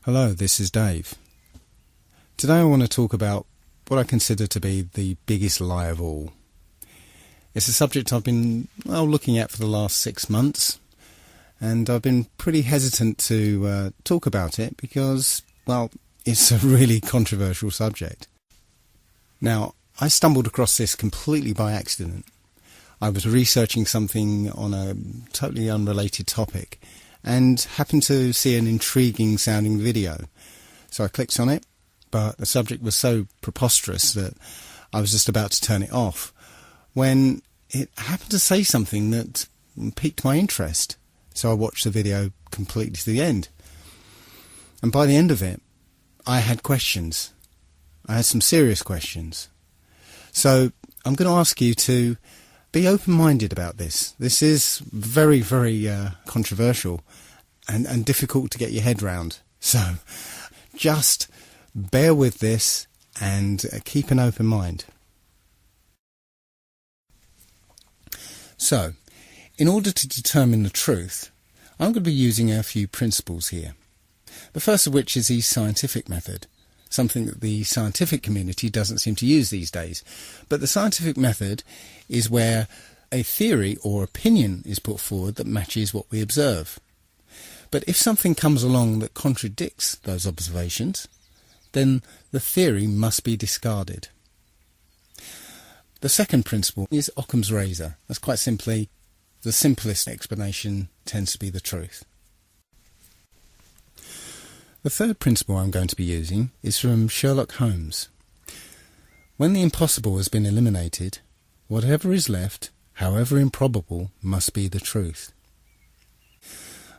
Hello, this is Dave. Today I want to talk about what I consider to be the biggest lie of all. It's a subject I've been looking at for the last 6 months, and I've been pretty hesitant to talk about it because, it's a really controversial subject. Now, I stumbled across this completely by accident. I was researching something on a totally unrelated topic and happened to see an intriguing sounding video. So I clicked on it, but the subject was so preposterous that I was just about to turn it off when it happened to say something that piqued my interest. So I watched the video completely to the end. And by the end of it, I had questions. I had some serious questions. So I'm going to ask you to be open-minded about this. This is very, very controversial and difficult to get your head round. So just bear with this and keep an open mind. So, in order to determine the truth, I'm going to be using a few principles here. The first of which is the scientific method, something that the scientific community doesn't seem to use these days. But the scientific method is where a theory or opinion is put forward that matches what we observe. But if something comes along that contradicts those observations, then the theory must be discarded. The second principle is Occam's razor. That's quite simply, the simplest explanation tends to be the truth. The third principle I'm going to be using is from Sherlock Holmes. When the impossible has been eliminated, whatever is left, however improbable, must be the truth.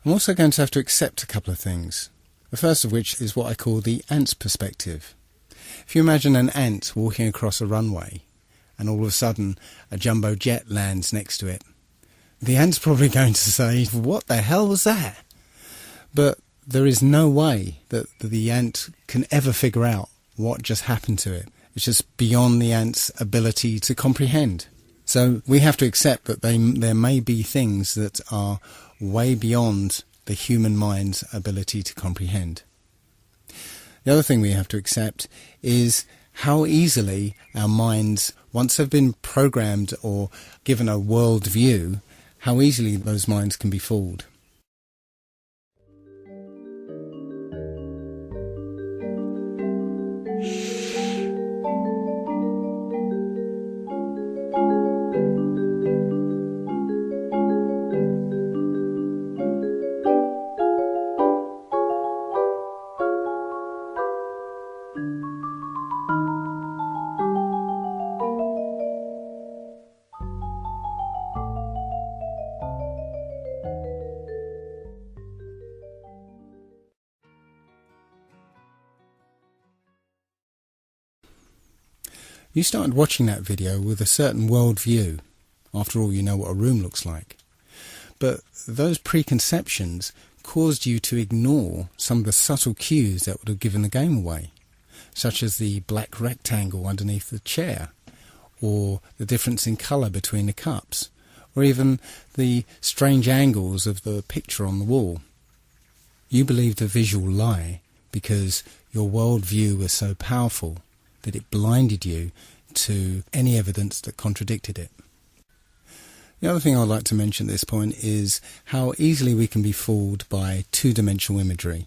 I'm also going to have to accept a couple of things. The first of which is what I call the ant's perspective. If you imagine an ant walking across a runway and all of a sudden a jumbo jet lands next to it, the ant's probably going to say, "What the hell was that?" But there is no way that the ant can ever figure out what just happened to it. It's just beyond the ant's ability to comprehend. So we have to accept that there may be things that are way beyond the human mind's ability to comprehend. The other thing we have to accept is how easily our minds, once they've been programmed or given a world view, how easily those minds can be fooled. You started watching that video with a certain world view. After all, you know what a room looks like. But those preconceptions caused you to ignore some of the subtle cues that would have given the game away, such as the black rectangle underneath the chair, or the difference in colour between the cups, or even the strange angles of the picture on the wall. You believed a visual lie because your world view was so powerful that it blinded you to any evidence that contradicted it. The other thing I'd like to mention at this point is how easily we can be fooled by two-dimensional imagery.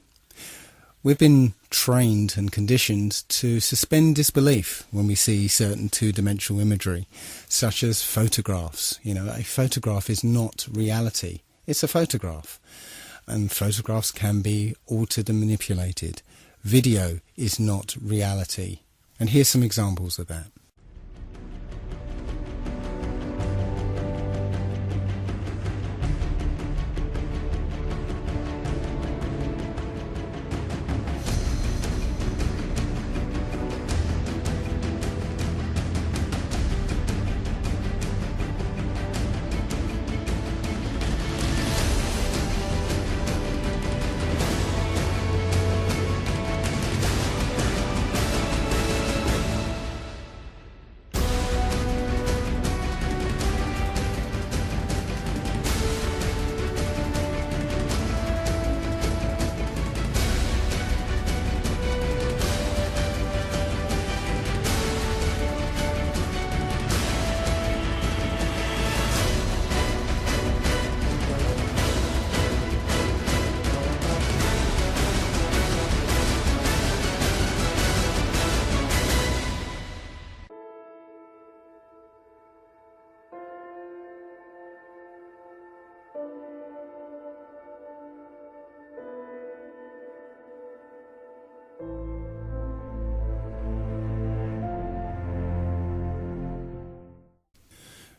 We've been trained and conditioned to suspend disbelief when we see certain two-dimensional imagery, such as photographs. A photograph is not reality. It's a photograph. And photographs can be altered and manipulated. Video is not reality. And here's some examples of that.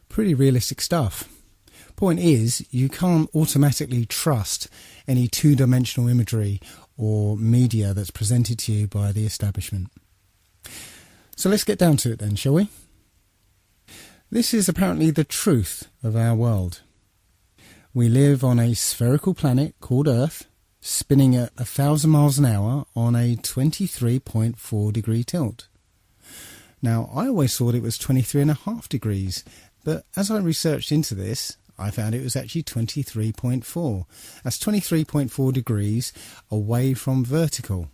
Pretty realistic stuff. Point is, you can't automatically trust any two-dimensional imagery or media that's presented to you by the establishment. So let's get down to it then, shall we? This is apparently the truth of our world. We live on a spherical planet called Earth, spinning at 1,000 miles an hour on a 23.4 degree tilt. Now, I always thought it was 23.5 degrees, but as I researched into this, I found it was actually 23.4. That's 23.4 degrees away from vertical.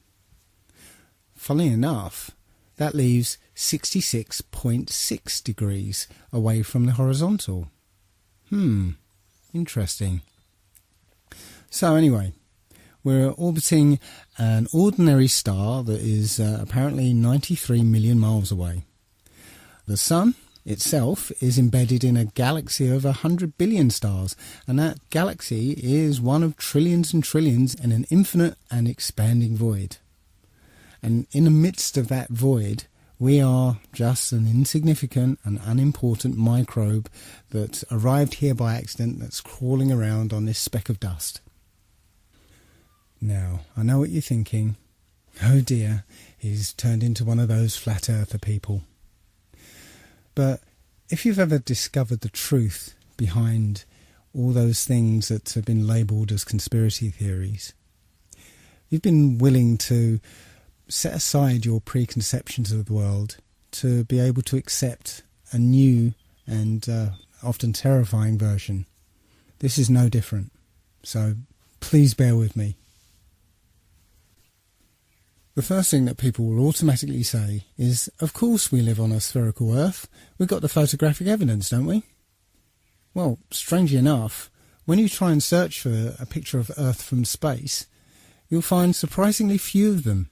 Funnily enough, that leaves 66.6 degrees away from the horizontal. Interesting. So anyway, we're orbiting an ordinary star that is apparently 93 million miles away. The Sun itself is embedded in a galaxy of 100 billion stars, and that galaxy is one of trillions and trillions in an infinite and expanding void. And in the midst of that void, we are just an insignificant and unimportant microbe that arrived here by accident, that's crawling around on this speck of dust. Now, I know what you're thinking. Oh dear, he's turned into one of those flat earther people. But if you've ever discovered the truth behind all those things that have been labelled as conspiracy theories, you've been willing to set aside your preconceptions of the world to be able to accept a new and often terrifying version. This is no different, so please bear with me. The first thing that people will automatically say is, of course we live on a spherical Earth. We've got the photographic evidence, don't we? Well, strangely enough, when you try and search for a picture of Earth from space, you'll find surprisingly few of them.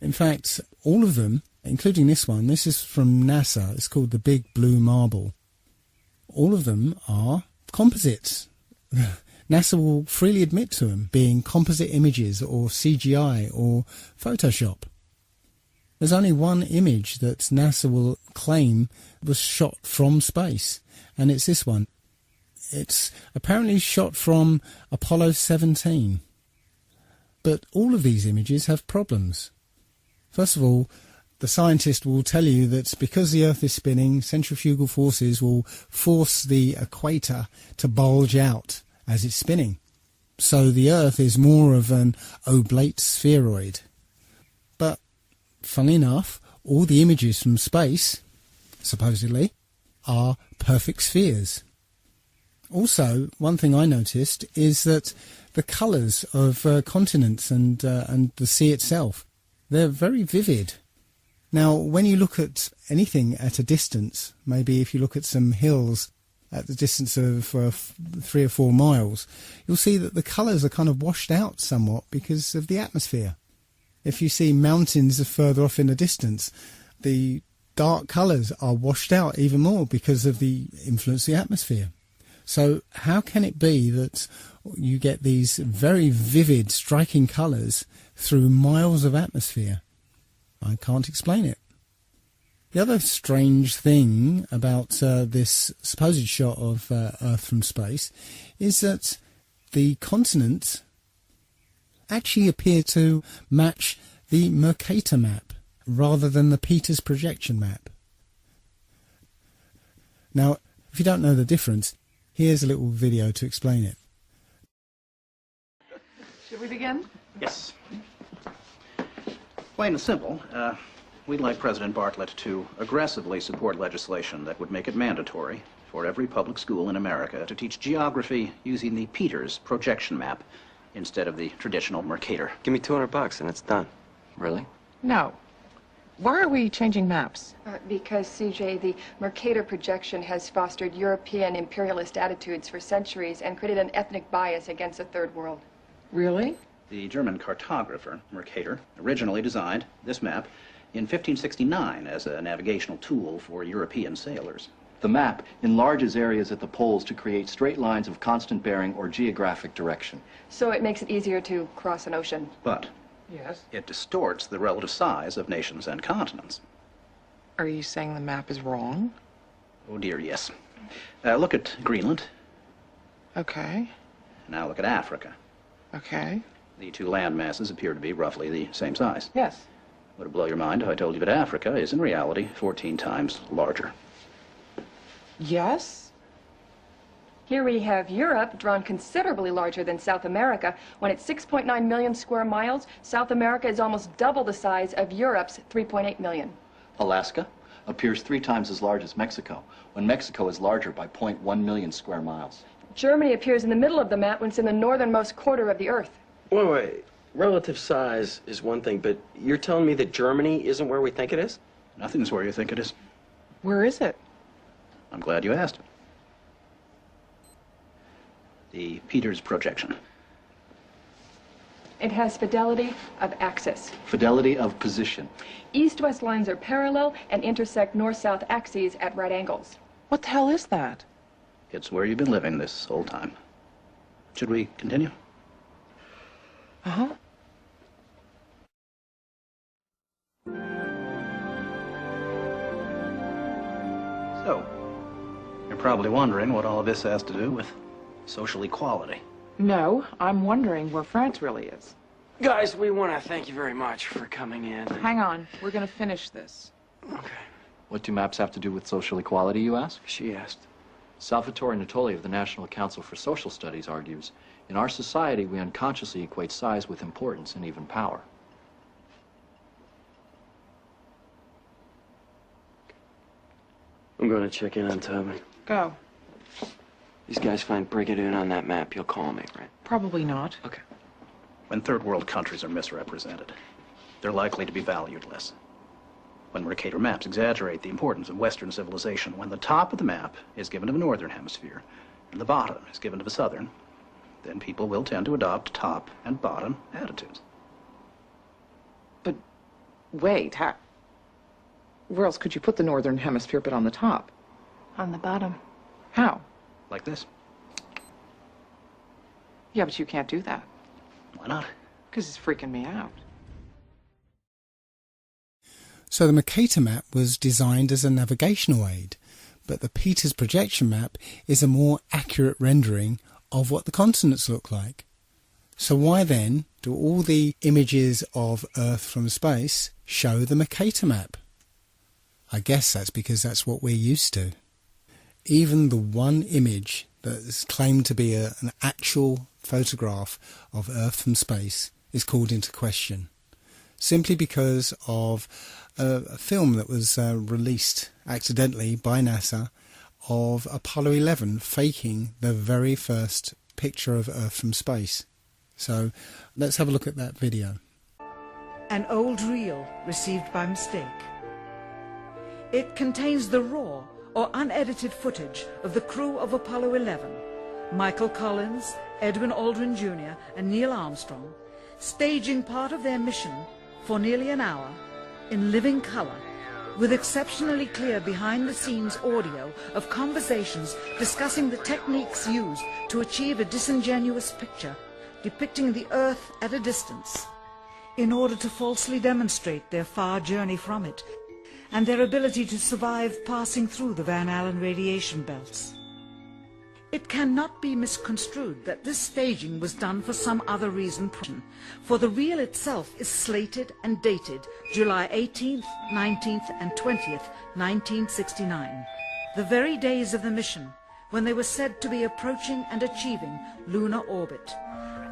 In fact, all of them, including this one, this is from NASA, it's called the Big Blue Marble. All of them are composites. NASA will freely admit to them being composite images or CGI or Photoshop. There's only one image that NASA will claim was shot from space, and it's this one. It's apparently shot from Apollo 17. But all of these images have problems. First of all, the scientist will tell you that because the Earth is spinning, centrifugal forces will force the equator to bulge out as it's spinning. So the Earth is more of an oblate spheroid. But, funnily enough, all the images from space, supposedly, are perfect spheres. Also, one thing I noticed is that the colours of continents and the sea itself, they're very vivid. Now, when you look at anything at a distance, maybe if you look at some hills at the distance of 3 or 4 miles, you'll see that the colours are kind of washed out somewhat because of the atmosphere. If you see mountains further off in the distance, the dark colours are washed out even more because of the influence of the atmosphere. So how can it be that you get these very vivid, striking colours through miles of atmosphere? I can't explain it. The other strange thing about this supposed shot of Earth from space is that the continents actually appear to match the Mercator map rather than the Peters projection map. Now, if you don't know the difference, here's a little video to explain it. Should we begin? Yes. Plain and simple, we'd like President Bartlett to aggressively support legislation that would make it mandatory for every public school in America to teach geography using the Peters projection map instead of the traditional Mercator. Give me $200 and it's done. Really? No. Why are we changing maps? Because, CJ, the Mercator projection has fostered European imperialist attitudes for centuries and created an ethnic bias against the Third World. Really? The German cartographer, Mercator, originally designed this map in 1569 as a navigational tool for European sailors. The map enlarges areas at the poles to create straight lines of constant bearing or geographic direction. So it makes it easier to cross an ocean. But Yes. It distorts the relative size of nations and continents. Are you saying the map is wrong? Oh dear, yes. Look at Greenland. Okay. Now look at Africa. Okay. The two land masses appear to be roughly the same size. Yes. Would it blow your mind if I told you that Africa is in reality 14 times larger? Yes? Here we have Europe, drawn considerably larger than South America. When it's 6.9 million square miles, South America is almost double the size of Europe's 3.8 million. Alaska appears 3 times as large as Mexico, when Mexico is larger by 0.1 million square miles. Germany appears in the middle of the map when it's in the northernmost quarter of the Earth. Wait. Relative size is one thing, but you're telling me that Germany isn't where we think it is? Nothing's where you think it is. Where is it? I'm glad you asked. The Peters projection. It has fidelity of axis. Fidelity of position. East-west lines are parallel and intersect north-south axes at right angles. What the hell is that? It's where you've been living this whole time. Should we continue? Uh-huh. So, you're probably wondering what all of this has to do with social equality. No, I'm wondering where France really is. Guys, we want to thank you very much for coming in. Hang on, we're gonna finish this. Okay. What do maps have to do with social equality, you ask? She asked. Salvatore Natoli of the National Council for Social Studies argues, in our society, we unconsciously equate size with importance and even power. I'm going to check in on Toby. Go. These guys find Brigadoon on that map. You'll call me, right? Probably not. Okay. When third world countries are misrepresented, they're likely to be valued less. When Mercator maps exaggerate the importance of Western civilization, when the top of the map is given to the northern hemisphere and the bottom is given to the southern, then people will tend to adopt top and bottom attitudes. But wait, where else could you put the northern hemisphere but on the top? On the bottom. How? Like this. Yeah, but you can't do that. Why not? Because it's freaking me out. So the Mercator map was designed as a navigational aid, but the Peters projection map is a more accurate rendering of what the continents look like. So why then do all the images of Earth from space show the Mercator map? I guess that's because that's what we're used to. Even the one image that is claimed to be an actual photograph of Earth from space is called into question, simply because of a film that was released accidentally by NASA of Apollo 11 faking the very first picture of Earth from space. So let's have a look at that video. An old reel received by mistake. It contains the raw or unedited footage of the crew of Apollo 11, Michael Collins, Edwin Aldrin Jr. and Neil Armstrong, staging part of their mission for nearly an hour in living color, with exceptionally clear behind-the-scenes audio of conversations discussing the techniques used to achieve a disingenuous picture depicting the Earth at a distance, in order to falsely demonstrate their far journey from it and their ability to survive passing through the Van Allen radiation belts. It cannot be misconstrued that this staging was done for some other reason, for the reel itself is slated and dated July 18th, 19th and 20th, 1969, the very days of the mission when they were said to be approaching and achieving lunar orbit.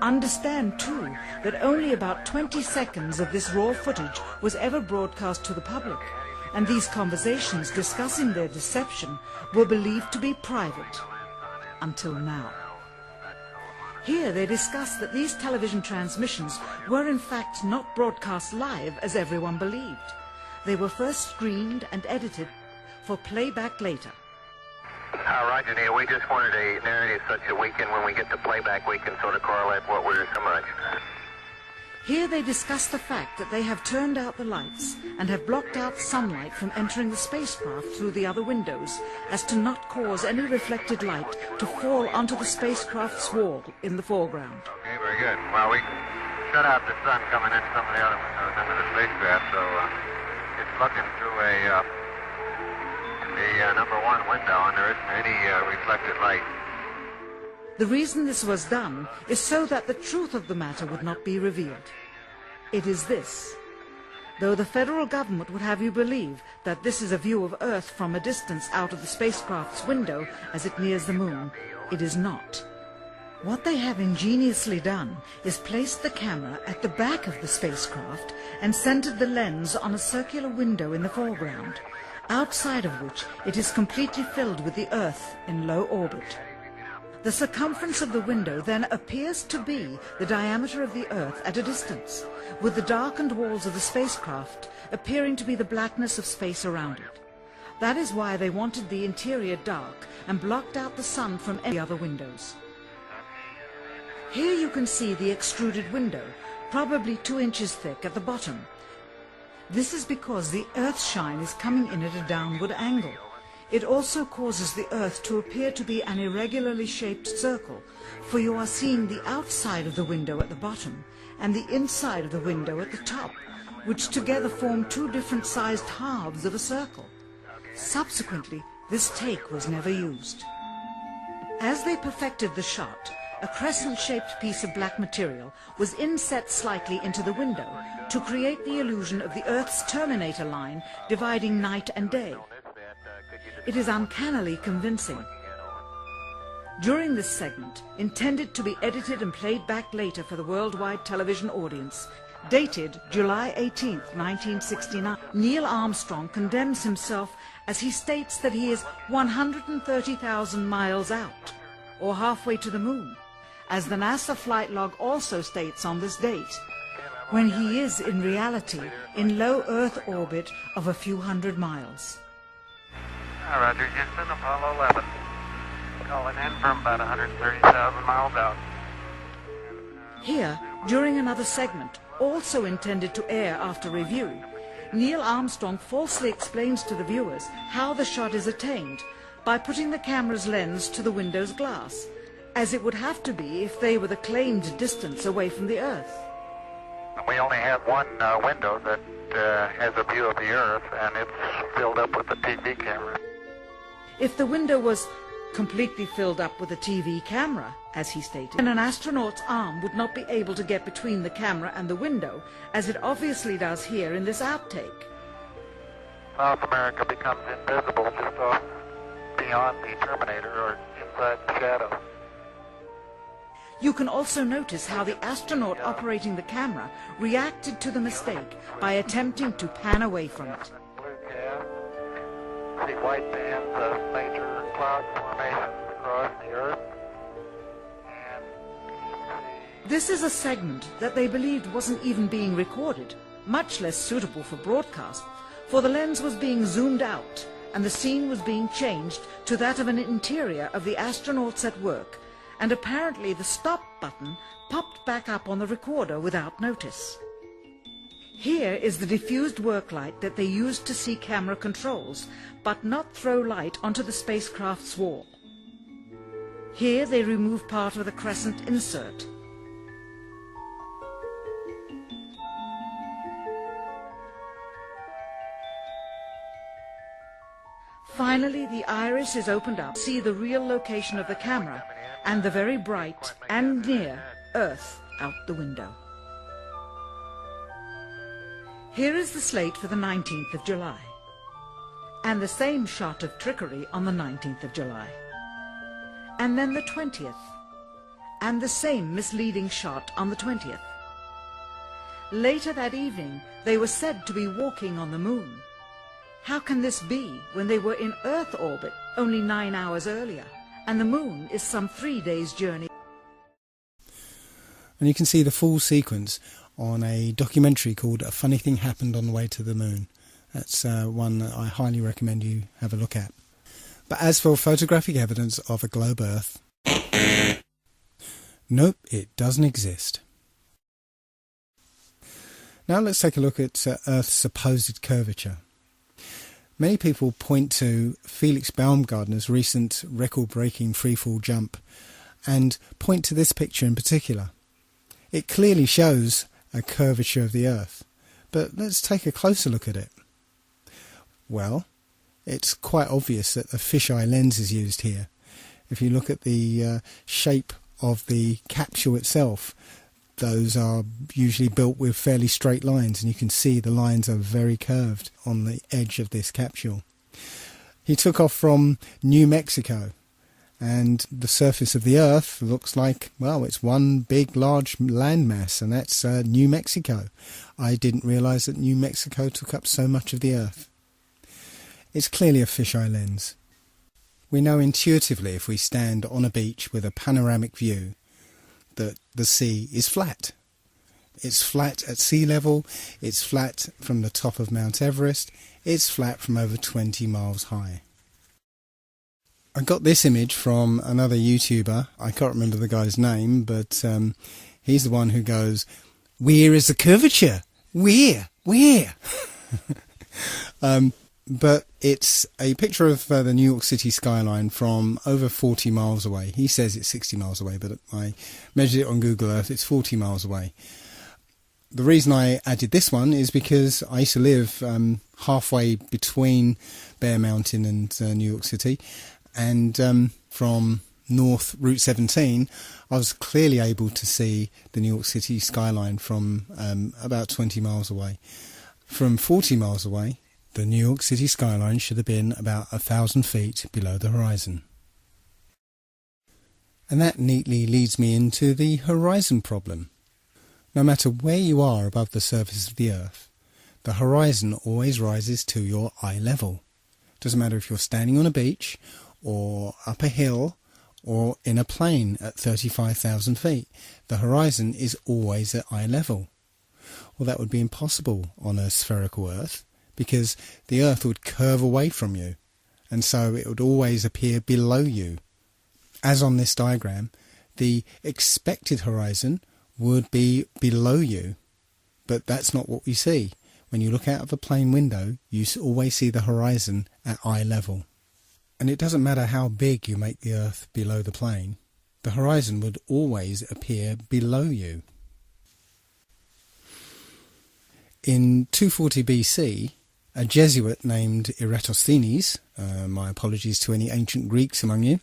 Understand, too, that only about 20 seconds of this raw footage was ever broadcast to the public, and these conversations discussing their deception were believed to be private. Until now. Here they discuss that these television transmissions were in fact not broadcast live as everyone believed. They were first screened and edited for playback later. Roger, Neil. We just wanted a narrative such that we can, when we get the playback, we can sort of correlate what we're so much. Here they discuss the fact that they have turned out the lights and have blocked out sunlight from entering the spacecraft through the other windows, as to not cause any reflected light to fall onto the spacecraft's wall in the foreground. Okay, very good. Well, we shut out the sun coming in some of the other windows into the spacecraft, so it's looking through the number one window, and there isn't any reflected light. The reason this was done is so that the truth of the matter would not be revealed. It is this. Though the federal government would have you believe that this is a view of Earth from a distance out of the spacecraft's window as it nears the moon, it is not. What they have ingeniously done is placed the camera at the back of the spacecraft and centered the lens on a circular window in the foreground, outside of which it is completely filled with the Earth in low orbit. The circumference of the window then appears to be the diameter of the Earth at a distance, with the darkened walls of the spacecraft appearing to be the blackness of space around it. That is why they wanted the interior dark and blocked out the sun from any other windows. Here you can see the extruded window, probably 2 inches thick at the bottom. This is because the Earth's shine is coming in at a downward angle. It also causes the Earth to appear to be an irregularly shaped circle, for you are seeing the outside of the window at the bottom and the inside of the window at the top, which together form 2 different sized halves of a circle. Subsequently, this take was never used. As they perfected the shot, a crescent-shaped piece of black material was inset slightly into the window to create the illusion of the Earth's terminator line dividing night and day. It is uncannily convincing. During this segment, intended to be edited and played back later for the worldwide television audience, dated July 18, 1969, Neil Armstrong condemns himself as he states that he is 130,000 miles out, or halfway to the moon, as the NASA flight log also states on this date, when he is in reality in low Earth orbit of a few hundred miles. Roger, Houston, Apollo 11. Calling in from about 130,000 miles out. Here, during another segment, also intended to air after review, Neil Armstrong falsely explains to the viewers how the shot is attained by putting the camera's lens to the window's glass, as it would have to be if they were the claimed distance away from the Earth. We only have one window that has a view of the Earth, and it's filled up with the TV camera. If the window was completely filled up with a TV camera, as he stated, then an astronaut's arm would not be able to get between the camera and the window, as it obviously does here in this outtake. South America becomes invisible just off beyond the Terminator or inside the shadow. You can also notice how the astronaut operating the camera reacted to the mistake by attempting to pan away from it. Blue gas. See white bands of major cloud formations across the Earth. And This is a segment that they believed wasn't even being recorded, much less suitable for broadcast, for the lens was being zoomed out and the scene was being changed to that of an interior of the astronauts at work, and apparently the stop button popped back up on the recorder without notice. Here is the diffused work light that they used to see camera controls, but not throw light onto the spacecraft's wall. Here they remove part of the crescent insert. Finally, the iris is opened up to see the real location of the camera and the very bright and near Earth out the window. Here is the slate for the 19th of July, and the same shot of trickery on the 19th of July, and then the 20th, and the same misleading shot on the 20th. Later that evening, they were said to be walking on the moon. How can this be when they were in Earth orbit only 9 hours earlier, and the moon is some 3 days' journey? And you can see the full sequence on a documentary called A Funny Thing Happened on the Way to the Moon. That's one that I highly recommend you have a look at. But as for photographic evidence of a globe Earth, nope, it doesn't exist. Now let's take a look at Earth's supposed curvature. Many people point to Felix Baumgartner's recent record-breaking freefall jump and point to this picture in particular. It clearly shows a curvature of the Earth, but let's take a closer look at it. Well, it's quite obvious that a fisheye lens is used here. If you look at the shape of the capsule itself, those are usually built with fairly straight lines, and you can see the lines are very curved on the edge of this capsule. He took off from New Mexico, and the surface of the Earth looks like, well, it's one big large landmass, and that's New Mexico. I didn't realise that New Mexico took up so much of the Earth. It's clearly a fisheye lens. We know intuitively, if we stand on a beach with a panoramic view, that the sea is flat. It's flat at sea level, it's flat from the top of Mount Everest, it's flat from over 20 miles high. I got this image from another YouTuber. I can't remember the guy's name, but he's the one who goes, "Where is the curvature? Where? But it's a picture of the New York City skyline from over 40 miles away. He says it's 60 miles away, but I measured it on Google Earth. It's 40 miles away. The reason I added this one is because I used to live halfway between Bear Mountain and New York City, and from North Route 17, I was clearly able to see the New York City skyline from about 20 miles away. From 40 miles away, the New York City skyline should have been about 1,000 feet below the horizon. And that neatly leads me into the horizon problem. No matter where you are above the surface of the Earth, the horizon always rises to your eye level. Doesn't matter if you're standing on a beach, or up a hill, or in a plane at 35,000 feet. The horizon is always at eye level. Well, that would be impossible on a spherical Earth, because the Earth would curve away from you, and so it would always appear below you. As on this diagram, the expected horizon would be below you, but that's not what we see. When you look out of a plane window, you always see the horizon at eye level. And it doesn't matter how big you make the Earth below the plane, the horizon would always appear below you. In 240 BC, a Jesuit named Eratosthenes, my apologies to any ancient Greeks among you,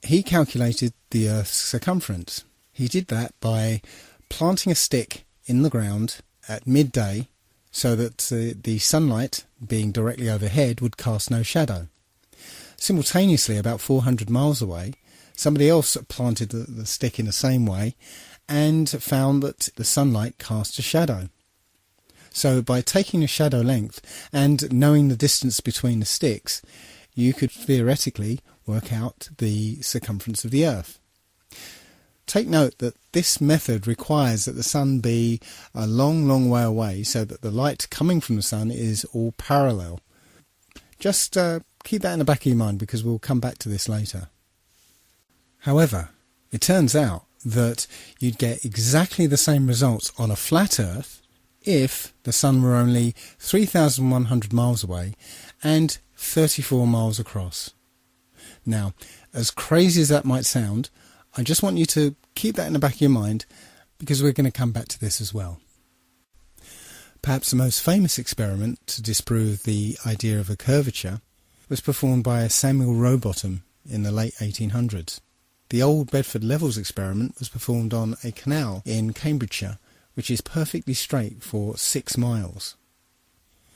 he calculated the Earth's circumference. He did that by planting a stick in the ground at midday so that the sunlight, being directly overhead, would cast no shadow. Simultaneously, about 400 miles away, somebody else planted the stick in the same way and found that the sunlight cast a shadow. So by taking a shadow length and knowing the distance between the sticks, you could theoretically work out the circumference of the Earth. Take note that this method requires that the sun be a long, long way away so that the light coming from the sun is all parallel. Just keep that in the back of your mind, because we'll come back to this later. However, it turns out that you'd get exactly the same results on a flat Earth if the sun were only 3,100 miles away and 34 miles across. Now, as crazy as that might sound, I just want you to keep that in the back of your mind, because we're going to come back to this as well. Perhaps the most famous experiment to disprove the idea of a curvature was performed by Samuel Rowbotham in the late 1800s. The Old Bedford Levels experiment was performed on a canal in Cambridgeshire, which is perfectly straight for 6 miles.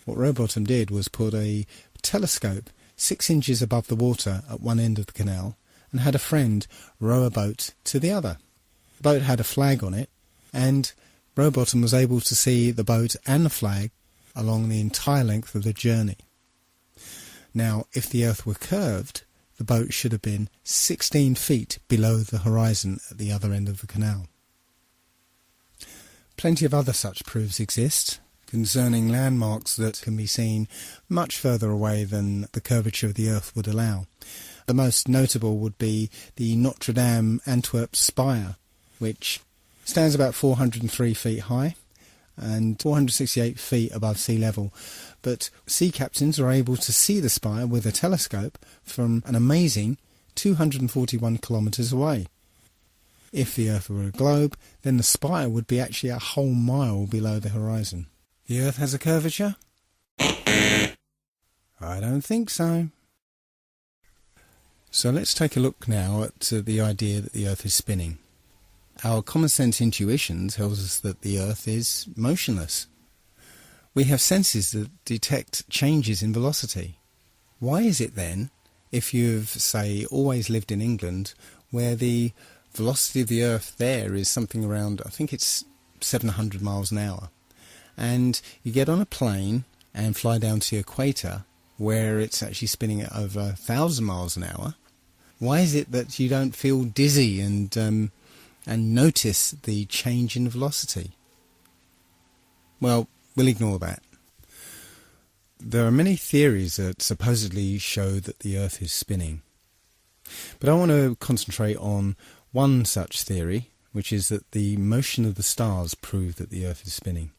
What Rowbotham did was put a telescope 6 inches above the water at one end of the canal and had a friend row a boat to the other. The boat had a flag on it, and Rowbotham was able to see the boat and the flag along the entire length of the journey. Now, if the Earth were curved, the boat should have been 16 feet below the horizon at the other end of the canal. Plenty of other such proofs exist concerning landmarks that can be seen much further away than the curvature of the Earth would allow. The most notable would be the Notre Dame Antwerp spire, which stands about 403 feet high and 468 feet above sea level. But sea captains are able to see the spire with a telescope from an amazing 241 kilometres away. If the Earth were a globe, then the spire would be actually a whole mile below the horizon. The Earth has a curvature? I don't think so. So let's take a look now at the idea that the Earth is spinning. Our common sense intuition tells us that the Earth is motionless. We have senses that detect changes in velocity. Why is it then, if you've, say, always lived in England, where the velocity of the Earth there is something around, I think it's 700 miles an hour, and you get on a plane and fly down to the equator, where it's actually spinning at over 1,000 miles an hour, why is it that you don't feel dizzy and notice the change in velocity? Well, we'll ignore that. There are many theories that supposedly show that the Earth is spinning. But I want to concentrate on one such theory, which is that the motion of the stars prove that the Earth is spinning.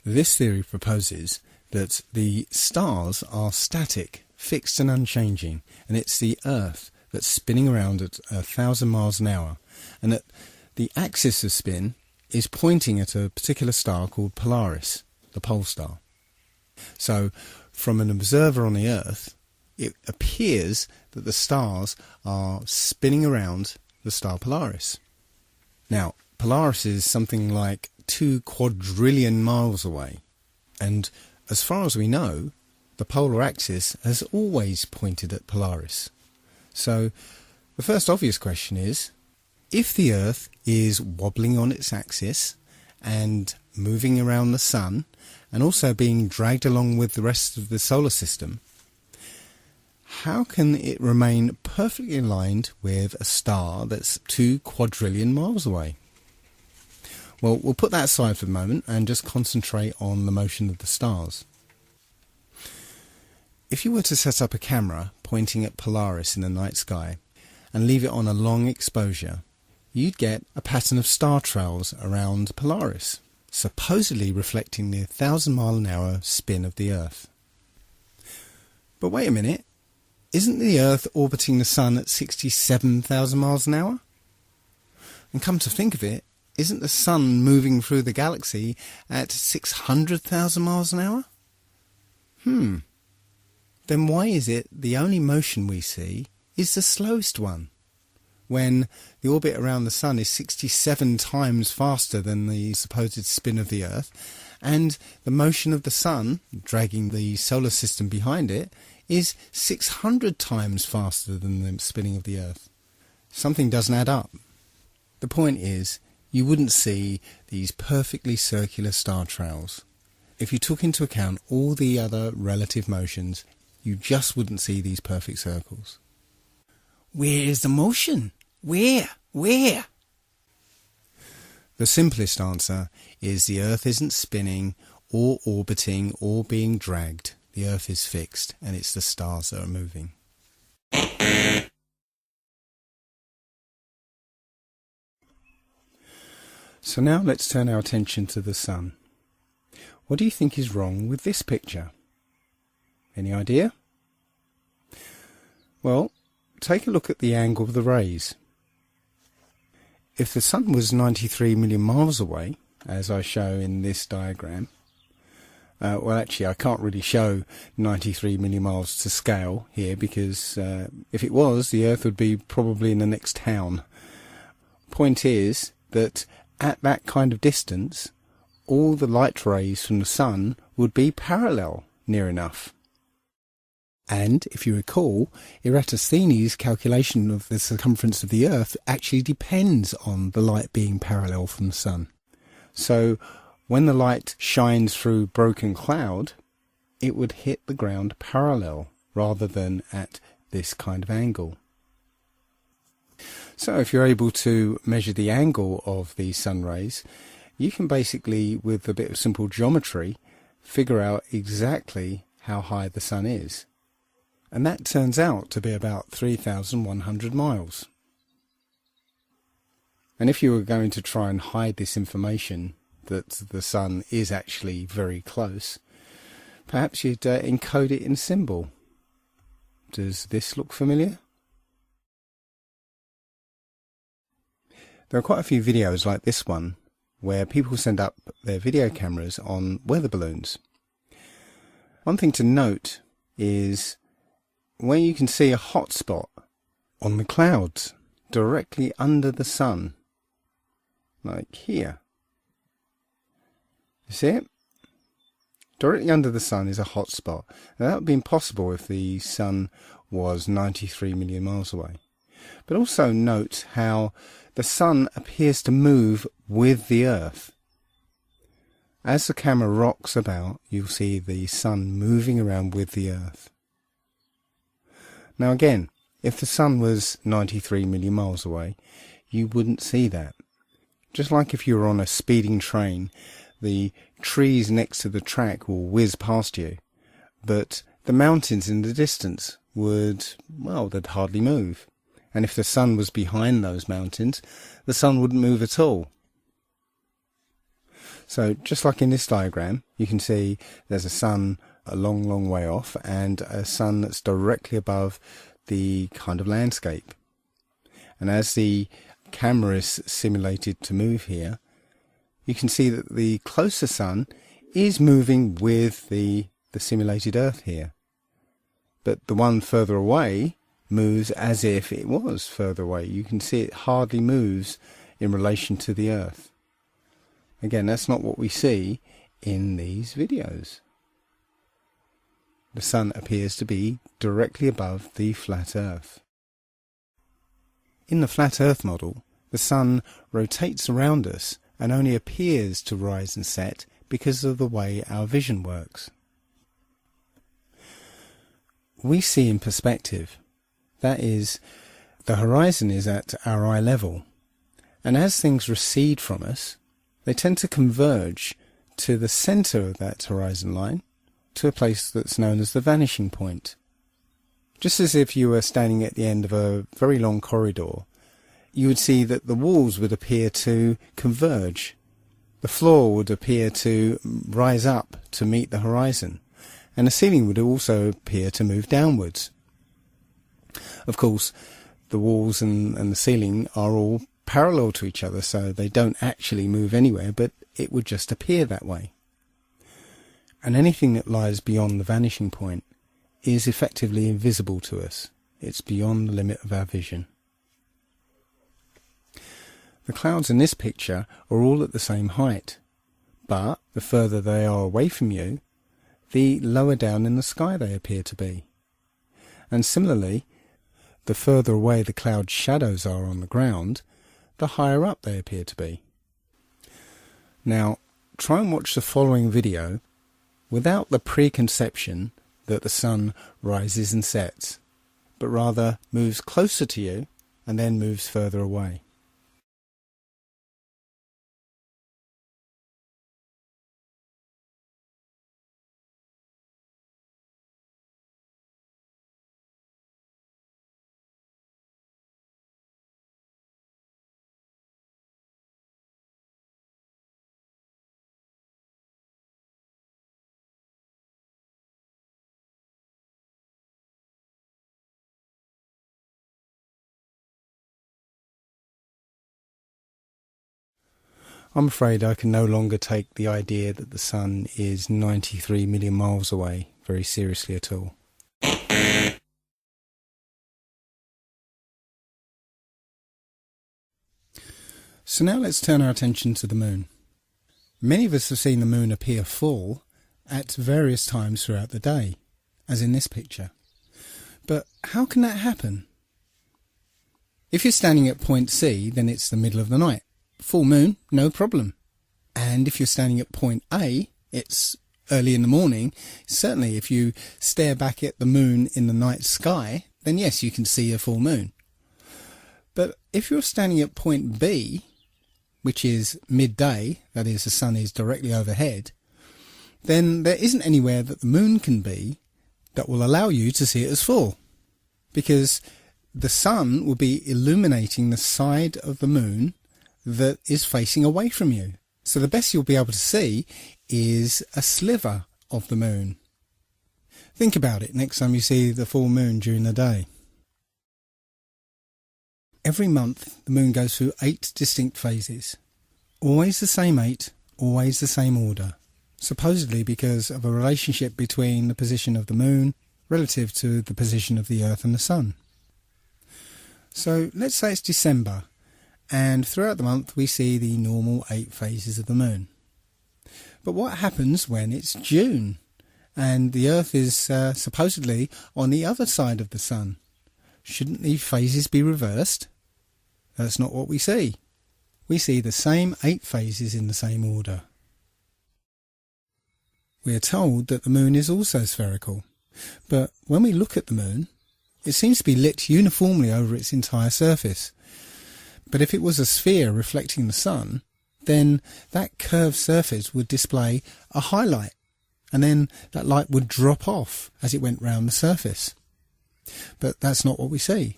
This theory proposes that the stars are static, fixed and unchanging, and it's the Earth that's spinning around at 1,000 miles an hour, and that the axis of spin is pointing at a particular star called Polaris, the pole star. So, from an observer on the Earth, it appears that the stars are spinning around the star Polaris. Now, Polaris is something like 2 quadrillion miles away, and as far as we know, the polar axis has always pointed at Polaris. So, the first obvious question is, if the Earth is wobbling on its axis and moving around the Sun, and also being dragged along with the rest of the solar system, how can it remain perfectly aligned with a star that's 2 quadrillion miles away? Well, we'll put that aside for the moment and just concentrate on the motion of the stars. If you were to set up a camera pointing at Polaris in the night sky and leave it on a long exposure, you'd get a pattern of star trails around Polaris, supposedly reflecting the 1,000 mile an hour spin of the Earth. But wait a minute, isn't the Earth orbiting the Sun at 67,000 miles an hour? And come to think of it, isn't the Sun moving through the galaxy at 600,000 miles an hour? Then why is it the only motion we see is the slowest one, when the orbit around the Sun is 67 times faster than the supposed spin of the Earth, and the motion of the Sun, dragging the solar system behind it, is 600 times faster than the spinning of the Earth? Something doesn't add up. The point is, you wouldn't see these perfectly circular star trails. If you took into account all the other relative motions, you just wouldn't see these perfect circles. Where is the motion? Where? The simplest answer is the Earth isn't spinning or orbiting or being dragged. The Earth is fixed, and it's the stars that are moving. So now let's turn our attention to the Sun. What do you think is wrong with this picture? Any idea? Well, take a look at the angle of the rays. If the Sun was 93 million miles away, as I show in this diagram, well, actually, I can't really show 93 million miles to scale here, because if it was, the Earth would be probably in the next town. Point is that at that kind of distance, all the light rays from the Sun would be parallel near enough. And, if you recall, Eratosthenes' calculation of the circumference of the Earth actually depends on the light being parallel from the Sun. So, when the light shines through broken cloud, it would hit the ground parallel rather than at this kind of angle. So, if you're able to measure the angle of these sun rays, you can basically, with a bit of simple geometry, figure out exactly how high the Sun is. And that turns out to be about 3,100 miles. And if you were going to try and hide this information, that the Sun is actually very close, perhaps you'd encode it in symbol. Does this look familiar? There are quite a few videos like this one where people send up their video cameras on weather balloons. One thing to note is where you can see a hot spot on the clouds directly under the sun, like here. You see it? Directly under the sun is a hot spot. Now, that would be impossible if the sun was 93 million miles away. But also note how the sun appears to move with the Earth. As the camera rocks about, you'll see the sun moving around with the Earth. Now again, if the sun was 93 million miles away, you wouldn't see that. Just like if you were on a speeding train, the trees next to the track will whiz past you, but the mountains in the distance would, well, they'd hardly move. And if the sun was behind those mountains, the sun wouldn't move at all. So just like in this diagram, you can see there's a sun a long, long way off and a sun that's directly above the kind of landscape. And as the camera is simulated to move here, you can see that the closer sun is moving with the simulated Earth here. But the one further away moves as if it was further away. You can see it hardly moves in relation to the Earth. Again, that's not what we see in these videos. The sun appears to be directly above the flat Earth. In the flat Earth model, the sun rotates around us and only appears to rise and set because of the way our vision works. We see in perspective. That is, the horizon is at our eye level, and as things recede from us, they tend to converge to the centre of that horizon line, to a place that's known as the vanishing point. Just as if you were standing at the end of a very long corridor, you would see that the walls would appear to converge. The floor would appear to rise up to meet the horizon, and the ceiling would also appear to move downwards. Of course, the walls and the ceiling are all parallel to each other, so they don't actually move anywhere, but it would just appear that way. And anything that lies beyond the vanishing point is effectively invisible to us. It's beyond the limit of our vision. The clouds in this picture are all at the same height, but the further they are away from you, the lower down in the sky they appear to be. And similarly, the further away the cloud shadows are on the ground, the higher up they appear to be. Now, try and watch the following video without the preconception that the sun rises and sets, but rather moves closer to you and then moves further away. I'm afraid I can no longer take the idea that the sun is 93 million miles away very seriously at all. So now let's turn our attention to the moon. Many of us have seen the moon appear full at various times throughout the day, as in this picture. But how can that happen? If you're standing at point C, then it's the middle of the night. Full moon, no problem. And if you're standing at point A, it's early in the morning. Certainly if you stare back at the moon in the night sky, then yes, you can see a full moon. But if you're standing at point B, which is midday, that is, the sun is directly overhead, then there isn't anywhere that the moon can be that will allow you to see it as full, because the sun will be illuminating the side of the moon that is facing away from you. So the best you'll be able to see is a sliver of the moon. Think about it next time you see the full moon during the day. Every month the moon goes through 8 distinct phases. Always the same 8, always the same order. Supposedly because of a relationship between the position of the moon relative to the position of the Earth and the Sun. So let's say it's December, and throughout the month we see the normal 8 phases of the moon. But what happens when it's June and the Earth is supposedly on the other side of the Sun? Shouldn't these phases be reversed? That's not what we see. We see the same 8 phases in the same order. We are told that the moon is also spherical, but when we look at the moon, it seems to be lit uniformly over its entire surface. But if it was a sphere reflecting the sun, then that curved surface would display a highlight, and then that light would drop off as it went round the surface. But that's not what we see.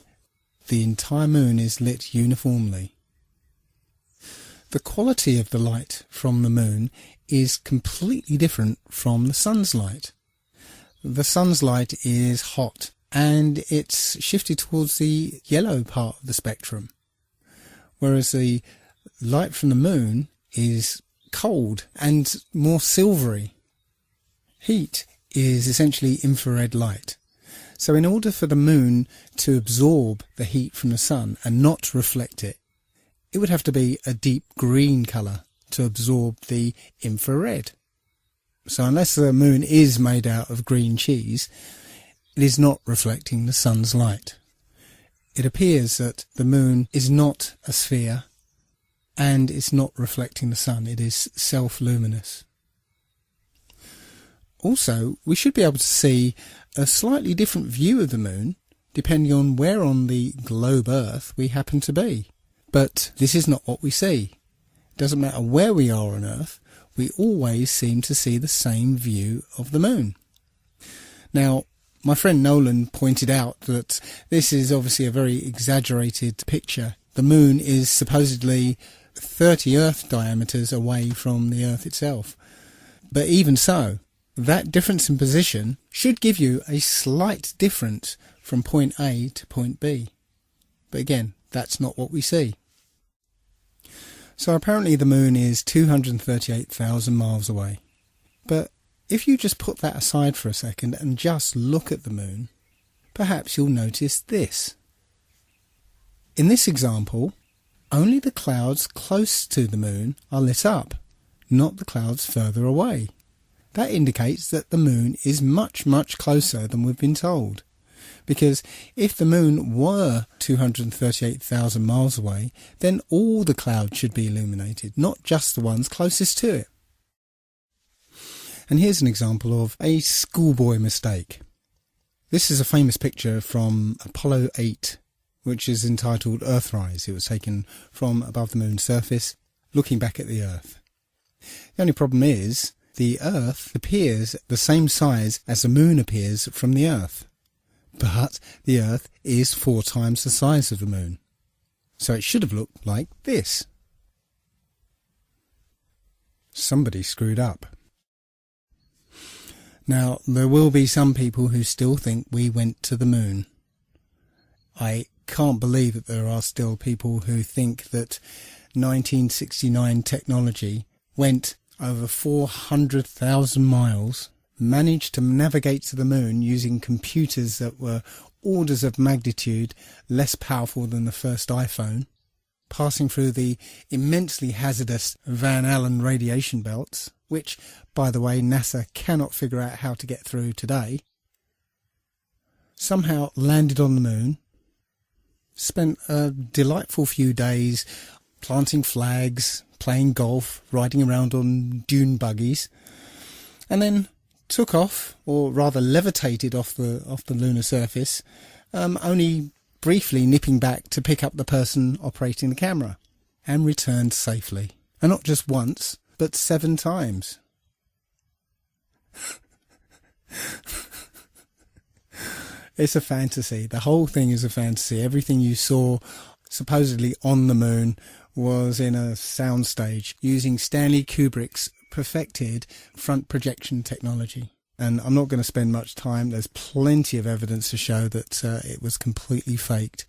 The entire moon is lit uniformly. The quality of the light from the moon is completely different from the sun's light. The sun's light is hot and it's shifted towards the yellow part of the spectrum, whereas the light from the moon is cold and more silvery. Heat is essentially infrared light. So in order for the moon to absorb the heat from the sun and not reflect it, it would have to be a deep green colour to absorb the infrared. So unless the moon is made out of green cheese, it is not reflecting the sun's light. It appears that the moon is not a sphere and it's not reflecting the sun. It is self-luminous. Also, we should be able to see a slightly different view of the moon depending on where on the globe Earth we happen to be. But this is not what we see. It doesn't matter where we are on Earth, we always seem to see the same view of the moon. Now, my friend Nolan pointed out that this is obviously a very exaggerated picture. The moon is supposedly 30 Earth diameters away from the Earth itself. But even so, that difference in position should give you a slight difference from point A to point B. But again, that's not what we see. So apparently the moon is 238,000 miles away. But if you just put that aside for a second and just look at the moon, perhaps you'll notice this. In this example, only the clouds close to the moon are lit up, not the clouds further away. That indicates that the moon is much, much closer than we've been told. Because if the moon were 238,000 miles away, then all the clouds should be illuminated, not just the ones closest to it. And here's an example of a schoolboy mistake. This is a famous picture from Apollo 8, which is entitled Earthrise. It was taken from above the moon's surface, looking back at the Earth. The only problem is, the Earth appears the same size as the moon appears from the Earth. But the Earth is 4 times the size of the moon. So it should have looked like this. Somebody screwed up. Now, there will be some people who still think we went to the moon. I can't believe that there are still people who think that 1969 technology went over 400,000 miles, managed to navigate to the moon using computers that were orders of magnitude less powerful than the first iPhone, passing through the immensely hazardous Van Allen radiation belts, which, by the way, NASA cannot figure out how to get through today, somehow landed on the moon, spent a delightful few days planting flags, playing golf, riding around on dune buggies, and then took off, or rather levitated off the lunar surface, only briefly nipping back to pick up the person operating the camera, and returned safely. And not just once, but 7 times. It's a fantasy. The whole thing is a fantasy. Everything you saw supposedly on the moon was in a soundstage using Stanley Kubrick's perfected front projection technology. And I'm not going to spend much time. There's plenty of evidence to show that it was completely faked.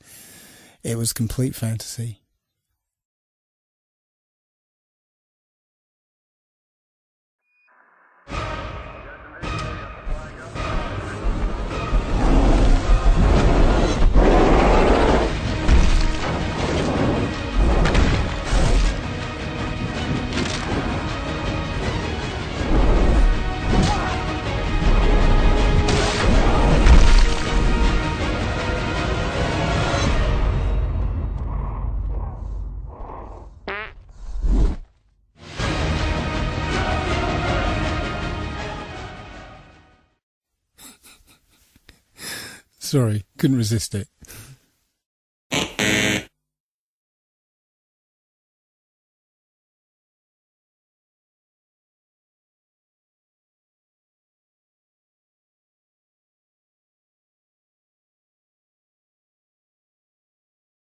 It was complete fantasy. Sorry, couldn't resist it.